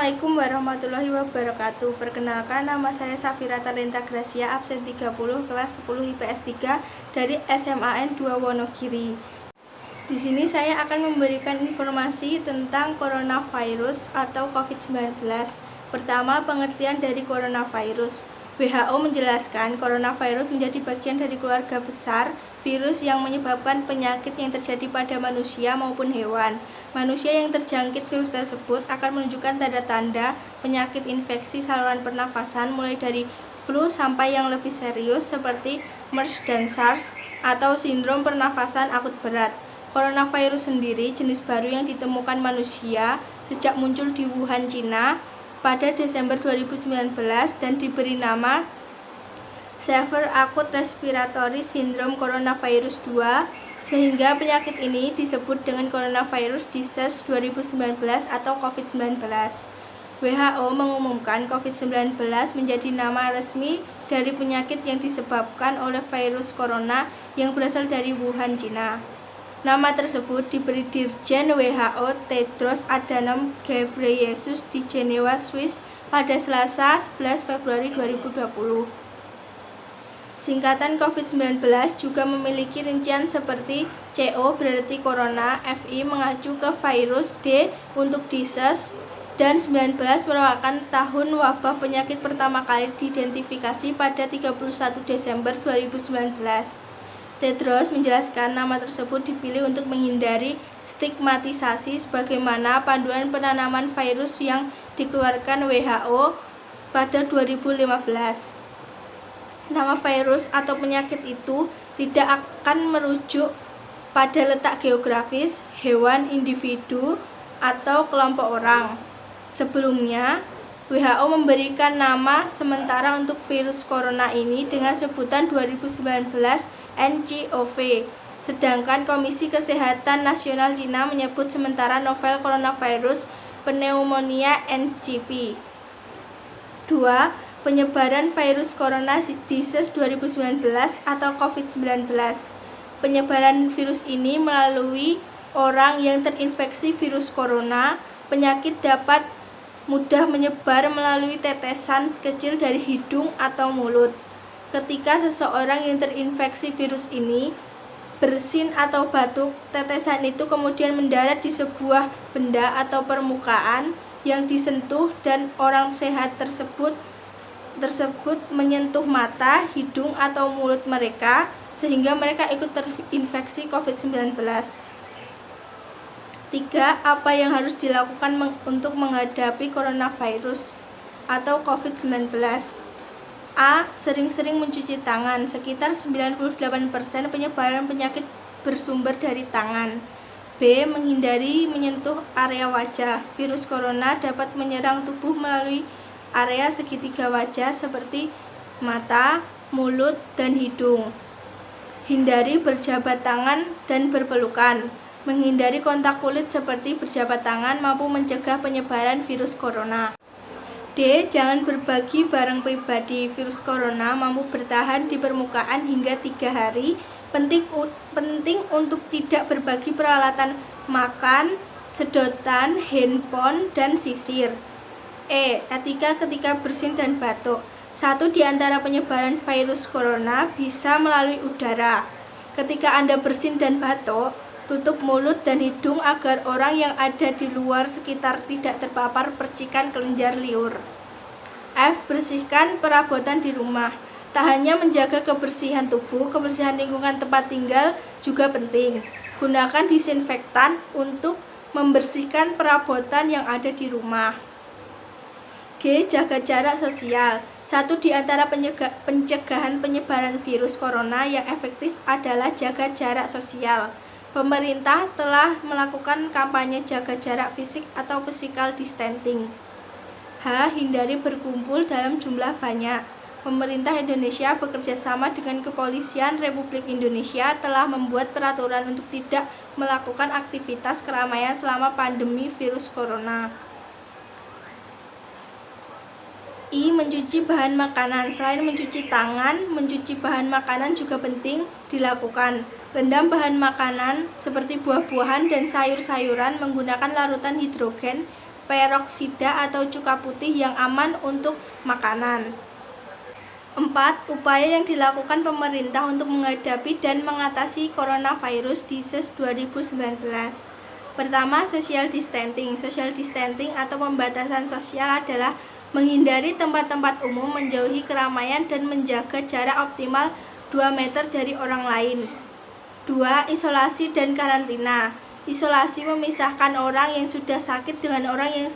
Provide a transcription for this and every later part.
Assalamualaikum warahmatullahi wabarakatuh. Perkenalkan, nama saya Safira Talenta Gracia, absen 30, kelas 10 IPS 3 dari SMAN 2 Wonogiri. Di sini saya akan memberikan informasi tentang coronavirus atau COVID-19. Pertama, pengertian dari coronavirus. WHO menjelaskan coronavirus menjadi bagian dari keluarga besar virus yang menyebabkan penyakit yang terjadi pada manusia maupun hewan. Manusia yang terjangkit virus tersebut akan menunjukkan tanda-tanda penyakit infeksi saluran pernafasan mulai dari flu sampai yang lebih serius seperti MERS dan SARS atau sindrom pernafasan akut berat. Coronavirus sendiri jenis baru yang ditemukan manusia sejak muncul di Wuhan, Cina pada Desember 2019 dan diberi nama Severe Acute Respiratory Syndrome Coronavirus 2, sehingga penyakit ini disebut dengan Coronavirus Disease 2019 atau COVID-19. WHO mengumumkan COVID-19 menjadi nama resmi dari penyakit yang disebabkan oleh virus corona yang berasal dari Wuhan, Cina. Nama tersebut diberi Dirjen WHO Tedros Adhanom Ghebreyesus di Jenewa, Swiss pada Selasa 11 Februari 2020. Singkatan COVID-19 juga memiliki rincian seperti CO berarti corona, FI mengacu ke virus, D untuk disease, dan 19 merupakan tahun wabah penyakit pertama kali diidentifikasi pada 31 Desember 2019. Tedros menjelaskan nama tersebut dipilih untuk menghindari stigmatisasi sebagaimana panduan penanaman virus yang dikeluarkan WHO pada 2015. Nama virus atau penyakit itu tidak akan merujuk pada letak geografis, hewan, individu, atau kelompok orang. Sebelumnya, WHO memberikan nama sementara untuk virus corona ini dengan sebutan 2019 nCoV. Sedangkan Komisi Kesehatan Nasional Cina menyebut sementara novel coronavirus pneumonia NCP. 2. Penyebaran virus corona disease 2019 atau COVID-19. Penyebaran virus ini melalui orang yang terinfeksi virus corona. Penyakit dapat mudah menyebar melalui tetesan kecil dari hidung atau mulut. Ketika seseorang yang terinfeksi virus ini bersin atau batuk, tetesan itu kemudian mendarat di sebuah benda atau permukaan yang disentuh dan orang sehat tersebut menyentuh mata, hidung atau mulut mereka sehingga mereka ikut terinfeksi COVID-19. 3. Apa yang harus dilakukan untuk menghadapi coronavirus atau COVID-19? A. Sering-sering mencuci tangan. Sekitar 98% penyebaran penyakit bersumber dari tangan. B. Menghindari menyentuh area wajah. Virus corona dapat menyerang tubuh melalui area segitiga wajah seperti mata, mulut, dan hidung. Hindari berjabat tangan dan berpelukan. Menghindari kontak kulit seperti berjabat tangan mampu mencegah penyebaran virus corona. D. Jangan berbagi barang pribadi. Virus corona mampu bertahan di permukaan hingga 3 hari. Penting untuk tidak berbagi peralatan makan, sedotan, handphone, dan sisir. E. Etika ketika bersin dan batuk. Satu di antara penyebaran virus corona bisa melalui udara. Ketika Anda bersin dan batuk, tutup mulut dan hidung agar orang yang ada di luar sekitar tidak terpapar percikan kelenjar liur. F. Bersihkan perabotan di rumah. Tak hanya menjaga kebersihan tubuh, kebersihan lingkungan tempat tinggal juga penting. Gunakan disinfektan untuk membersihkan perabotan yang ada di rumah. G. Jaga jarak sosial. Satu di antara pencegahan penyebaran virus corona yang efektif adalah jaga jarak sosial. Pemerintah telah melakukan kampanye jaga jarak fisik atau physical distancing. H. Hindari berkumpul dalam jumlah banyak. Pemerintah Indonesia bekerja sama dengan Kepolisian Republik Indonesia telah membuat peraturan untuk tidak melakukan aktivitas keramaian selama pandemi virus corona. I. Mencuci bahan makanan. Selain mencuci tangan, mencuci bahan makanan juga penting dilakukan. Rendam bahan makanan seperti buah-buahan dan sayur-sayuran menggunakan larutan hidrogen peroksida atau cuka putih yang aman untuk makanan. 4. Upaya yang dilakukan pemerintah untuk menghadapi dan mengatasi coronavirus disease 2019. Pertama, social distancing. Social distancing atau pembatasan sosial adalah menghindari tempat-tempat umum, menjauhi keramaian, dan menjaga jarak optimal 2 meter dari orang lain. 2. Isolasi dan karantina. Isolasi memisahkan orang yang sudah sakit dengan orang yang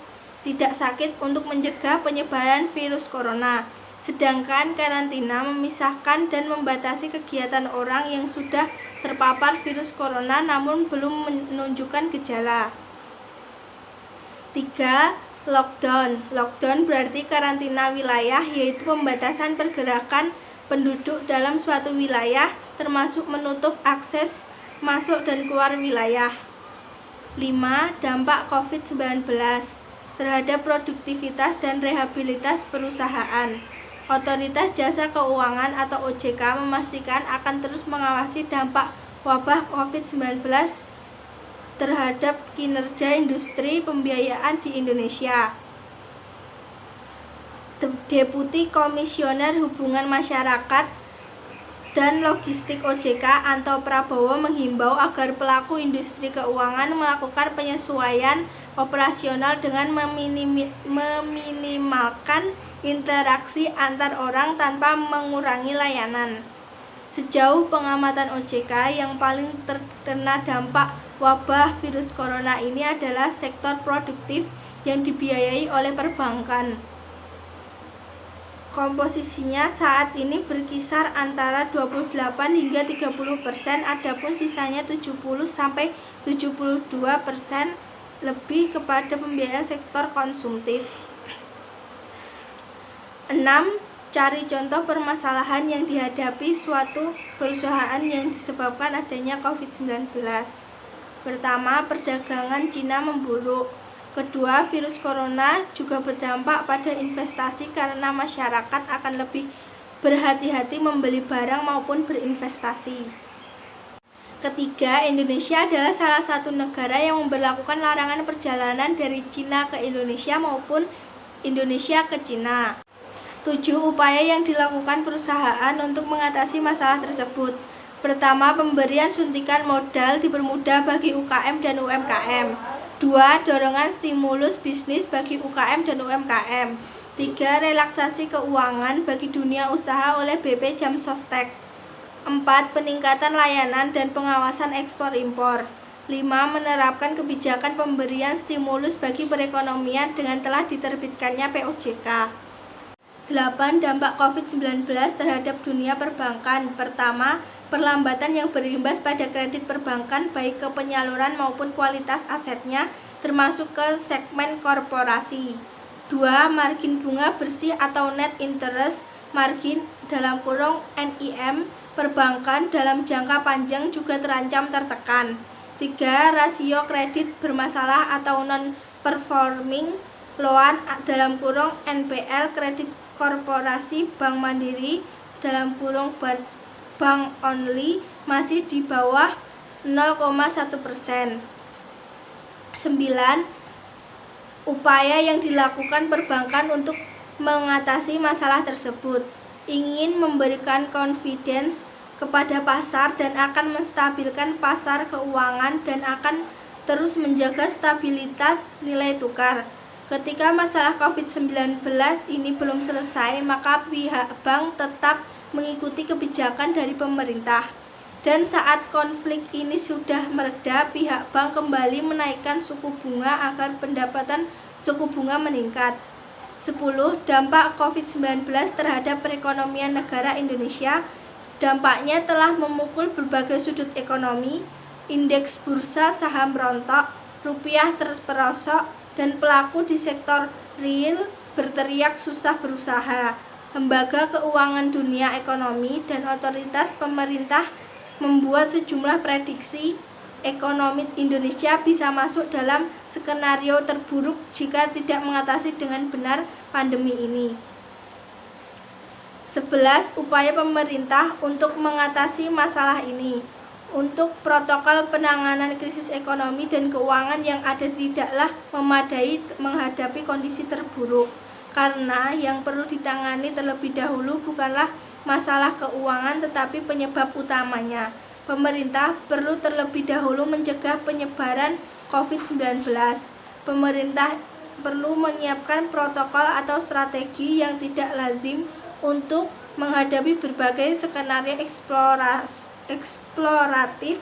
tidak sakit untuk mencegah penyebaran virus corona. Sedangkan karantina memisahkan dan membatasi kegiatan orang yang sudah terpapar virus corona namun belum menunjukkan gejala. 3. Lockdown. Lockdown berarti karantina wilayah, yaitu pembatasan pergerakan penduduk dalam suatu wilayah, termasuk menutup akses masuk dan keluar wilayah. 5. Dampak COVID-19 terhadap produktivitas dan rehabilitas perusahaan. Otoritas Jasa Keuangan atau OJK memastikan akan terus mengawasi dampak wabah COVID-19 terhadap kinerja industri pembiayaan di Indonesia. Deputi Komisioner Hubungan Masyarakat dan Logistik OJK Anto Prabowo menghimbau agar pelaku industri keuangan melakukan penyesuaian operasional dengan meminimalkan interaksi antar orang tanpa mengurangi layanan. Sejauh pengamatan OJK, yang paling terkena dampak wabah virus corona ini adalah sektor produktif yang dibiayai oleh perbankan. Komposisinya saat ini berkisar antara 28 hingga 30%, adapun sisanya 70-72% lebih kepada pembiayaan sektor konsumtif. 6. Cari contoh permasalahan yang dihadapi suatu perusahaan yang disebabkan adanya COVID-19. Pertama, perdagangan Cina memburuk. Kedua, virus corona juga berdampak pada investasi karena masyarakat akan lebih berhati-hati membeli barang maupun berinvestasi. Ketiga, Indonesia adalah salah satu negara yang memberlakukan larangan perjalanan dari Cina ke Indonesia maupun Indonesia ke Cina. 7. Upaya yang dilakukan perusahaan untuk mengatasi masalah tersebut. Pertama, pemberian suntikan modal dipermudah bagi UKM dan UMKM. 2. Dorongan stimulus bisnis bagi UKM dan UMKM. 3. Relaksasi keuangan bagi dunia usaha oleh BP Jam Sostek. 4. Peningkatan layanan dan pengawasan ekspor-impor. 5. Menerapkan kebijakan pemberian stimulus bagi perekonomian dengan telah diterbitkannya POJK. 8. Dampak COVID-19 terhadap dunia perbankan. Pertama, perlambatan yang berimbas pada kredit perbankan baik ke penyaluran maupun kualitas asetnya, termasuk ke segmen korporasi. 2. Margin bunga bersih atau net interest margin (NIM) perbankan dalam jangka panjang juga terancam tertekan. 3. Rasio kredit bermasalah atau non-performing loan (NPL) kredit korporasi Bank Mandiri (bank only) masih di bawah 0,1%. 9. Upaya yang dilakukan perbankan untuk mengatasi masalah tersebut. Ingin memberikan confidence kepada pasar dan akan menstabilkan pasar keuangan dan akan terus menjaga stabilitas nilai tukar. Ketika masalah COVID-19 ini belum selesai, maka pihak bank tetap mengikuti kebijakan dari pemerintah. Dan saat konflik ini sudah mereda, pihak bank kembali menaikkan suku bunga agar pendapatan suku bunga meningkat. 10. Dampak COVID-19 terhadap perekonomian negara Indonesia. Dampaknya telah memukul berbagai sudut ekonomi. Indeks bursa saham rontok, rupiah terperosok, dan pelaku di sektor real berteriak susah berusaha. Lembaga Keuangan Dunia Ekonomi dan otoritas pemerintah membuat sejumlah prediksi ekonomi Indonesia bisa masuk dalam skenario terburuk jika tidak mengatasi dengan benar pandemi ini. 11. Upaya pemerintah untuk mengatasi masalah ini. untuk protokol penanganan krisis ekonomi dan keuangan yang ada tidaklah memadai menghadapi kondisi terburuk, karena yang perlu ditangani terlebih dahulu bukanlah masalah keuangan tetapi penyebab utamanya. Pemerintah perlu terlebih dahulu mencegah penyebaran COVID-19. Pemerintah perlu menyiapkan protokol atau strategi yang tidak lazim untuk menghadapi berbagai skenario eksploratif.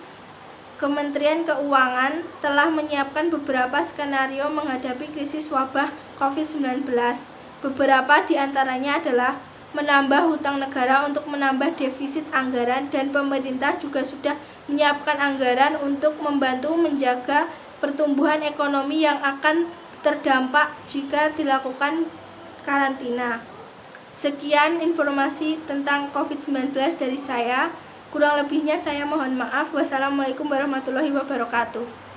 Kementerian Keuangan telah menyiapkan beberapa skenario menghadapi krisis wabah COVID-19. Beberapa di antaranya adalah menambah hutang negara untuk menambah defisit anggaran, dan pemerintah juga sudah menyiapkan anggaran untuk membantu menjaga pertumbuhan ekonomi yang akan terdampak jika dilakukan karantina. Sekian informasi tentang COVID-19 dari saya. Kurang lebihnya saya mohon maaf. Wassalamualaikum warahmatullahi wabarakatuh.